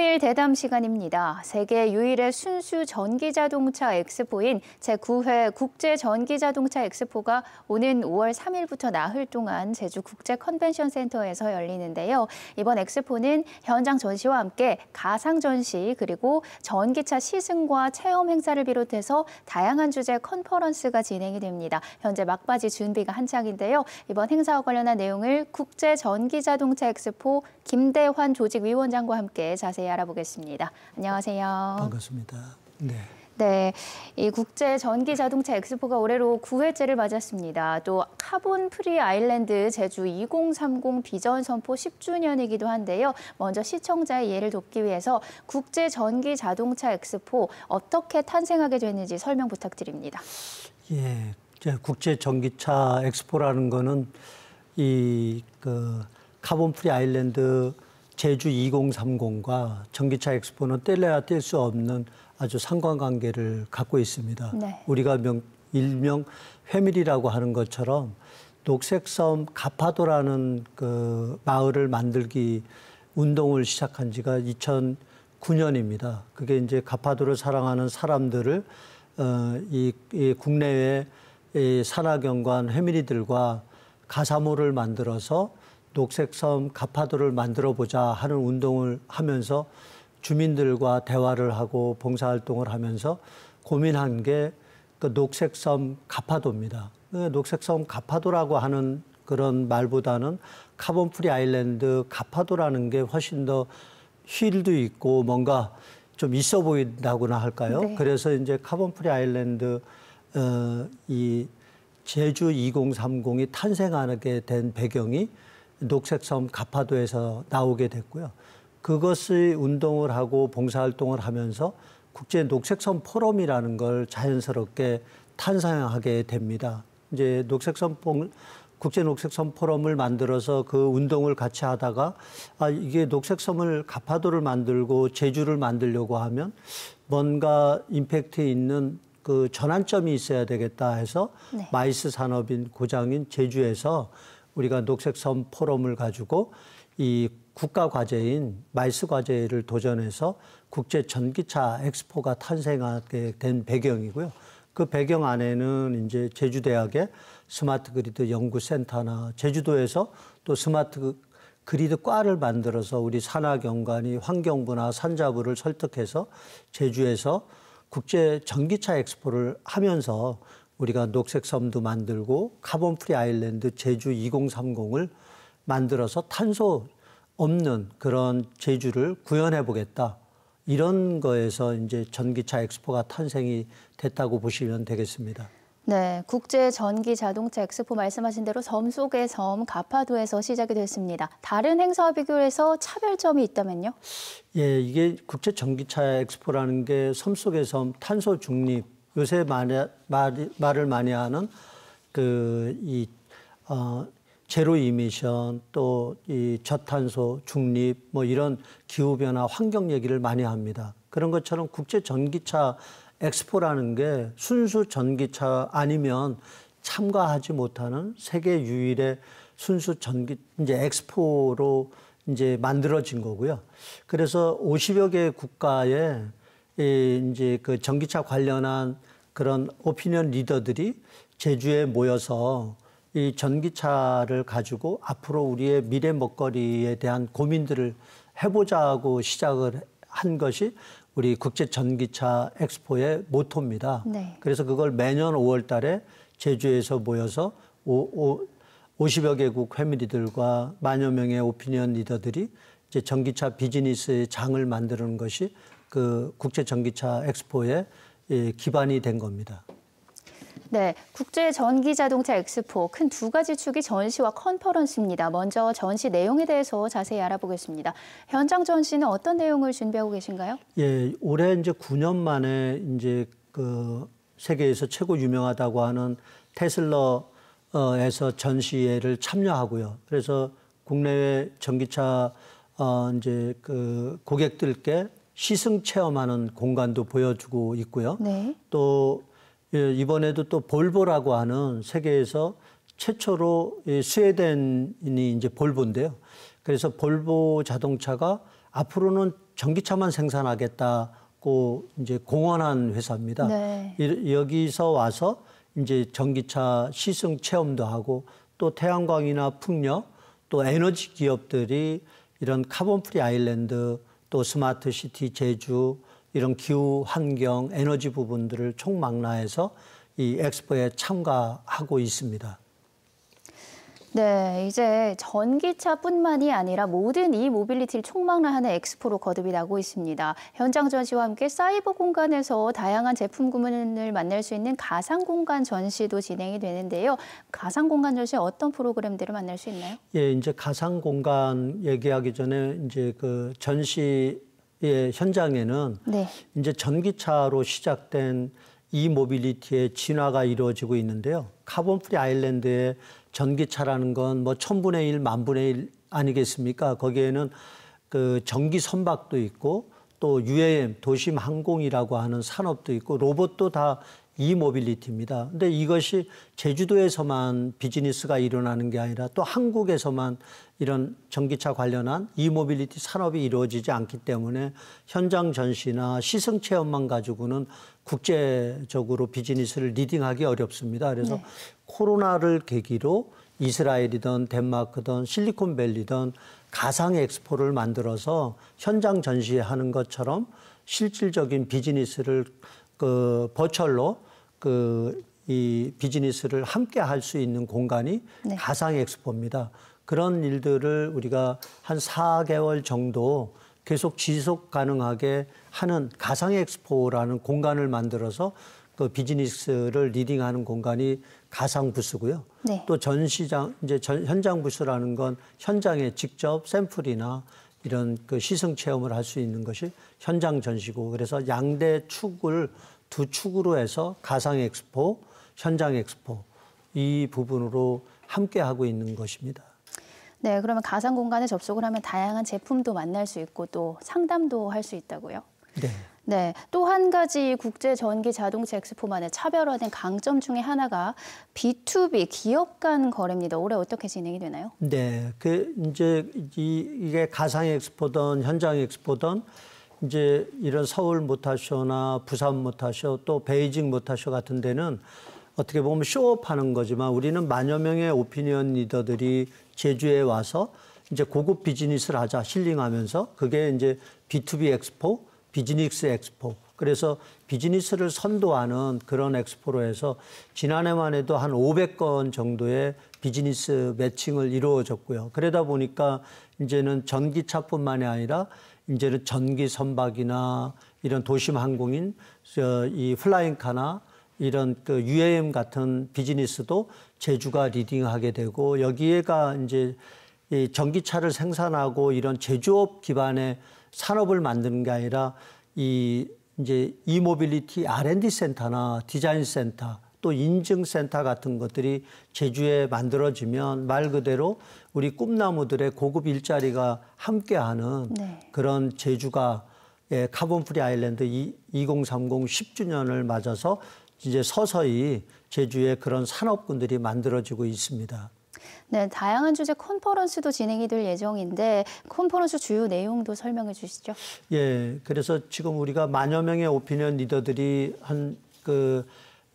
금요일 대담 시간입니다. 세계 유일의 순수 전기자동차 엑스포인 제9회 국제전기자동차 엑스포가 오는 5월 3일부터 나흘 동안 제주 국제컨벤션센터에서 열리는데요. 이번 엑스포는 현장 전시와 함께 가상 전시 그리고 전기차 시승과 체험 행사를 비롯해서 다양한 주제 컨퍼런스가 진행이 됩니다. 현재 막바지 준비가 한창인데요. 이번 행사와 관련한 내용을 국제전기자동차 엑스포 김대환 조직위원장과 함께 자세히 알아보겠습니다. 안녕하세요. 반갑습니다. 네. 네, 이 국제 전기 자동차 엑스포가 올해로 9회째를 맞았습니다. 또 카본 프리 아일랜드 제주 2030 비전 선포 10주년이기도 한데요. 먼저 시청자의 이해를 돕기 위해서 국제 전기 자동차 엑스포 어떻게 탄생하게 됐는지 설명 부탁드립니다. 예, 국제 전기차 엑스포라는 거는 카본 프리 아일랜드 제주 2030과 전기차 엑스포는 뗄래야 뗄 수 없는 아주 상관관계를 갖고 있습니다. 네. 우리가 일명 회밀이라고 하는 것처럼 녹색섬 가파도라는 그 마을을 만들기 운동을 시작한 지가 2009년입니다. 그게 이제 가파도를 사랑하는 사람들을 이 국내외 산하경관 회밀이들과 가사모를 만들어서 녹색섬 가파도를 만들어보자 하는 운동을 하면서 주민들과 대화를 하고 봉사활동을 하면서 고민한 게 그 녹색섬 가파도입니다. 녹색섬 가파도라고 하는 그런 말보다는 카본 프리 아일랜드 가파도라는 게 훨씬 더 휠도 있고 뭔가 좀 있어 보인다고나 할까요? 네. 그래서 이제 카본 프리 아일랜드 이 제주 2030이 탄생하게 된 배경이 녹색섬 가파도에서 나오게 됐고요. 그것을 운동을 하고 봉사활동을 하면서 국제 녹색섬 포럼이라는 걸 자연스럽게 탄생하게 됩니다. 이제 국제 녹색섬 포럼을 만들어서 그 운동을 같이 하다가 이게 녹색섬을 가파도를 만들고 제주를 만들려고 하면 뭔가 임팩트 있는 그 전환점이 있어야 되겠다 해서 네. 마이스 산업인 고장인 제주에서 우리가 녹색섬 포럼을 가지고 이 국가 과제인 마이스 과제를 도전해서 국제 전기차 엑스포가 탄생하게 된 배경이고요. 그 배경 안에는 이제 제주대학의 스마트 그리드 연구센터나 제주도에서 또 스마트 그리드 과를 만들어서 우리 산하경관이 환경부나 산자부를 설득해서 제주에서 국제 전기차 엑스포를 하면서 우리가 녹색섬도 만들고 카본 프리 아일랜드 제주 2030을 만들어서 탄소 없는 그런 제주를 구현해 보겠다. 이런 거에서 이제 전기차 엑스포가 탄생이 됐다고 보시면 되겠습니다. 네, 국제 전기 자동차 엑스포 말씀하신 대로 섬 속의 섬 가파도에서 시작이 됐습니다. 다른 행사와 비교해서 차별점이 있다면요? 예, 이게 국제 전기차 엑스포라는 게 섬 속의 섬 탄소 중립, 요새 말을 많이 하는 제로 이미션 또 이 저탄소 중립 뭐 이런 기후 변화 환경 얘기를 많이 합니다. 그런 것처럼 국제 전기차 엑스포라는 게 순수 전기차 아니면 참가하지 못하는 세계 유일의 순수 이제 엑스포로 이제 만들어진 거고요. 그래서 50여 개 국가에 이제 그 전기차 관련한 그런 오피니언 리더들이 제주에 모여서 이 전기차를 가지고 앞으로 우리의 미래 먹거리에 대한 고민들을 해보자고 시작을 한 것이 우리 국제 전기차 엑스포의 모토입니다. 네. 그래서 그걸 매년 5월 달에 제주에서 모여서 50여 개국 회밀이들과 만여 명의 오피니언 리더들이 이제 전기차 비즈니스의 장을 만드는 것이 그 국제 전기차 엑스포의 기반이 된 겁니다. 네, 국제 전기 자동차 엑스포 큰 두 가지 축이 전시와 컨퍼런스입니다. 먼저 전시 내용에 대해서 자세히 알아보겠습니다. 현장 전시는 어떤 내용을 준비하고 계신가요? 예, 올해 이제 9년 만에 이제 그 세계에서 최고 유명하다고 하는 테슬라에서 전시회를 참여하고요. 그래서 국내외 전기차 이제 그 고객들께 시승 체험하는 공간도 보여주고 있고요. 네. 또 이번에도 또 볼보라고 하는 세계에서 최초로 스웨덴이 이제 볼보인데요. 그래서 볼보 자동차가 앞으로는 전기차만 생산하겠다고 이제 공언한 회사입니다. 네. 여기서 와서 이제 전기차 시승 체험도 하고 또 태양광이나 풍력 또 에너지 기업들이 이런 카본 프리 아일랜드 또 스마트 시티 제주 이런 기후 환경 에너지 부분들을 총망라해서 이 엑스포에 참가하고 있습니다. 네, 이제 전기차뿐만이 아니라 모든 이 모빌리티를 총망라하는 엑스포로 거듭이 나고 있습니다. 현장 전시와 함께 사이버 공간에서 다양한 제품군을 만날 수 있는 가상 공간 전시도 진행이 되는데요. 가상 공간 전시에 어떤 프로그램들을 만날 수 있나요? 예, 이제 가상 공간 얘기하기 전에 이제 그 전시의 현장에는 네. 이제 전기차로 시작된 이 모빌리티의 진화가 이루어지고 있는데요. 카본 프리 아일랜드의 전기차라는 건 뭐 1000분의 1, 10,000분의 1 아니겠습니까? 거기에는 그 전기 선박도 있고 또 UAM, 도심 항공이라고 하는 산업도 있고 로봇도 다 이 모빌리티입니다. 근데 이것이 제주도에서만 비즈니스가 일어나는 게 아니라 또 한국에서만 이런 전기차 관련한 이 모빌리티 산업이 이루어지지 않기 때문에 현장 전시나 시승 체험만 가지고는 국제적으로 비즈니스를 리딩하기 어렵습니다. 그래서 네. 코로나를 계기로 이스라엘이든 덴마크든 실리콘밸리든 가상 엑스포를 만들어서 현장 전시하는 것처럼 실질적인 비즈니스를 그 버추얼로 이 비즈니스를 함께 할 수 있는 공간이 네. 가상 엑스포입니다. 그런 일들을 우리가 한 4개월 정도 계속 지속 가능하게 하는 가상 엑스포라는 공간을 만들어서 그 비즈니스를 리딩하는 공간이 가상 부스고요. 네. 또 전시장 이제 현장 부스라는 건 현장에 직접 샘플이나 이런 그 시승 체험을 할 수 있는 것이 현장 전시고 그래서 양대 축을 두 축으로 해서 가상 엑스포, 현장 엑스포 이 부분으로 함께 하고 있는 것입니다. 네, 그러면 가상 공간에 접속을 하면 다양한 제품도 만날 수 있고 또 상담도 할 수 있다고요? 네. 네, 또 한 가지 국제 전기 자동차 엑스포만의 차별화된 강점 중에 하나가 B2B 기업 간 거래입니다. 올해 어떻게 진행이 되나요? 네, 그 이제 이게 가상 엑스포든 현장 엑스포든 이제 이런 서울 모터쇼나 부산 모터쇼 또 베이징 모터쇼 같은 데는 어떻게 보면 쇼업하는 거지만 우리는 만여 명의 오피니언 리더들이 제주에 와서 이제 고급 비즈니스를 하자 힐링하면서 그게 이제 B2B 엑스포, 비즈니스 엑스포. 그래서 비즈니스를 선도하는 그런 엑스포로 해서 지난해만 해도 한 500건 정도의 비즈니스 매칭을 이루어졌고요. 그러다 보니까 이제는 전기차뿐만이 아니라 이제는 전기 선박이나 이런 도심 항공인 이 플라잉카나 이런 그 UAM 같은 비즈니스도 제주가 리딩하게 되고 여기에가 이제 이 전기차를 생산하고 이런 제조업 기반의 산업을 만드는 게 아니라 이제 이모빌리티 R&D 센터나 디자인 센터 또 인증 센터 같은 것들이 제주에 만들어지면 말 그대로 우리 꿈나무들의 고급 일자리가 함께하는 네. 그런 제주가 카본 프리 아일랜드 2030 10주년을 맞아서 이제 서서히 제주에 그런 산업군들이 만들어지고 있습니다. 네, 다양한 주제 컨퍼런스도 진행이 될 예정인데 컨퍼런스 주요 내용도 설명해 주시죠. 예, 그래서 지금 우리가 만여 명의 오피니언 리더들이 한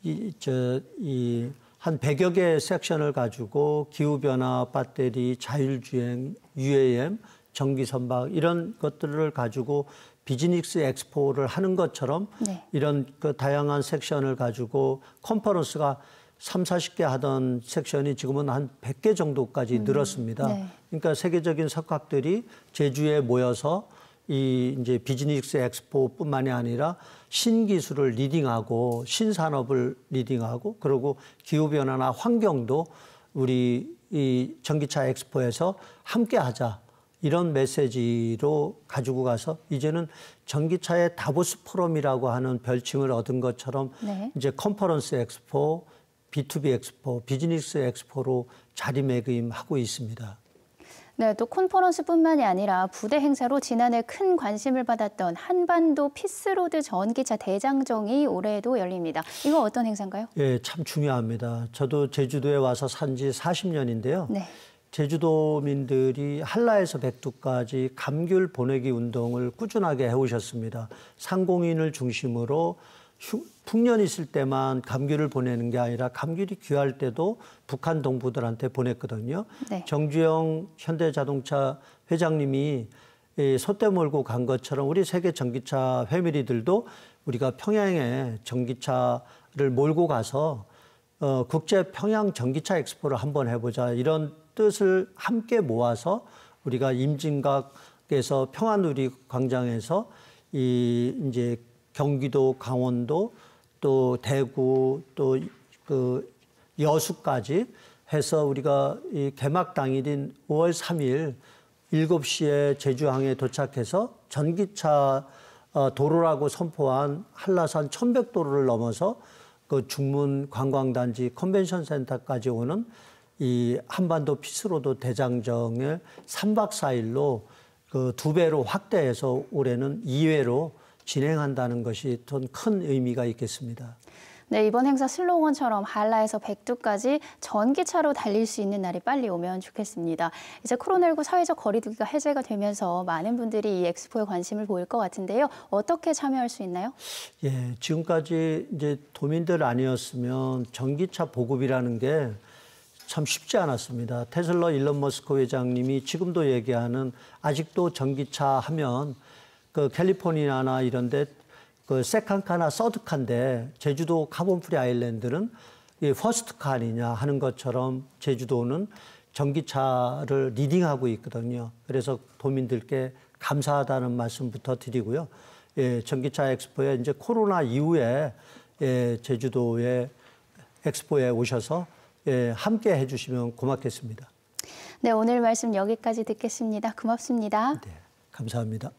100여 개의 섹션을 가지고 기후변화, 배터리, 자율주행, UAM, 전기선박 이런 것들을 가지고 비즈니스 엑스포를 하는 것처럼 네. 이런 그 다양한 섹션을 가지고 컨퍼런스가 30, 40개 하던 섹션이 지금은 한 100개 정도까지 늘었습니다. 네. 그러니까 세계적인 석학들이 제주에 모여서 이 이제 비즈니스 엑스포뿐만이 아니라 신기술을 리딩하고 신산업을 리딩하고 그리고 기후변화나 환경도 우리 이 전기차 엑스포에서 함께하자 이런 메시지로 가지고 가서 이제는 전기차의 다보스 포럼이라고 하는 별칭을 얻은 것처럼 네. 이제 컨퍼런스 엑스포, B2B 엑스포, 비즈니스 엑스포로 자리매김하고 있습니다. 네, 또 컨퍼런스뿐만이 아니라 부대 행사로 지난해 큰 관심을 받았던 한반도 피스로드 전기차 대장정이 올해도 열립니다. 이거 어떤 행사인가요? 예, 참 중요합니다. 저도 제주도에 와서 산 지 40년인데요. 네. 제주도민들이 한라에서 백두까지 감귤 보내기 운동을 꾸준하게 해오셨습니다. 상공인을 중심으로 풍년이 있을 때만 감귤을 보내는 게 아니라 감귤이 귀할 때도 북한 동부들한테 보냈거든요. 네. 정주영 현대자동차 회장님이 소떼 몰고 간 것처럼 우리 세계 전기차 회밀이들도 우리가 평양에 전기차를 몰고 가서 국제 평양 전기차 엑스포를 한번 해보자, 이런 뜻을 함께 모아서 우리가 임진각에서 평화누리 광장에서 이제 경기도, 강원도, 또 대구, 또 그 여수까지 해서 우리가 이 개막 당일인 5월 3일 7시에 제주항에 도착해서 전기차 도로라고 선포한 한라산 1100도로를 넘어서 그 중문 관광단지 컨벤션 센터까지 오는 이 한반도 피스로드 대장정을 3박 4일로 그 2배로 확대해서 올해는 2회로 진행한다는 것이 더 큰 의미가 있겠습니다. 네, 이번 행사 슬로건처럼 한라에서 백두까지 전기차로 달릴 수 있는 날이 빨리 오면 좋겠습니다. 이제 코로나19 사회적 거리두기가 해제가 되면서 많은 분들이 이 엑스포에 관심을 보일 것 같은데요. 어떻게 참여할 수 있나요? 예, 지금까지 이제 도민들 아니었으면 전기차 보급이라는 게 참 쉽지 않았습니다. 테슬라 일론 머스크 회장님이 지금도 얘기하는, 아직도 전기차 하면 그 캘리포니아나 이런 데 그 세컨카나 서드카인데 제주도 카본프리 아일랜드는 이 퍼스트카 아니냐 하는 것처럼 제주도는 전기차를 리딩하고 있거든요. 그래서 도민들께 감사하다는 말씀부터 드리고요. 예, 전기차 엑스포에 이제 코로나 이후에 제주도의 엑스포에 오셔서 함께 해주시면 고맙겠습니다. 네, 오늘 말씀 여기까지 듣겠습니다. 고맙습니다. 네, 감사합니다.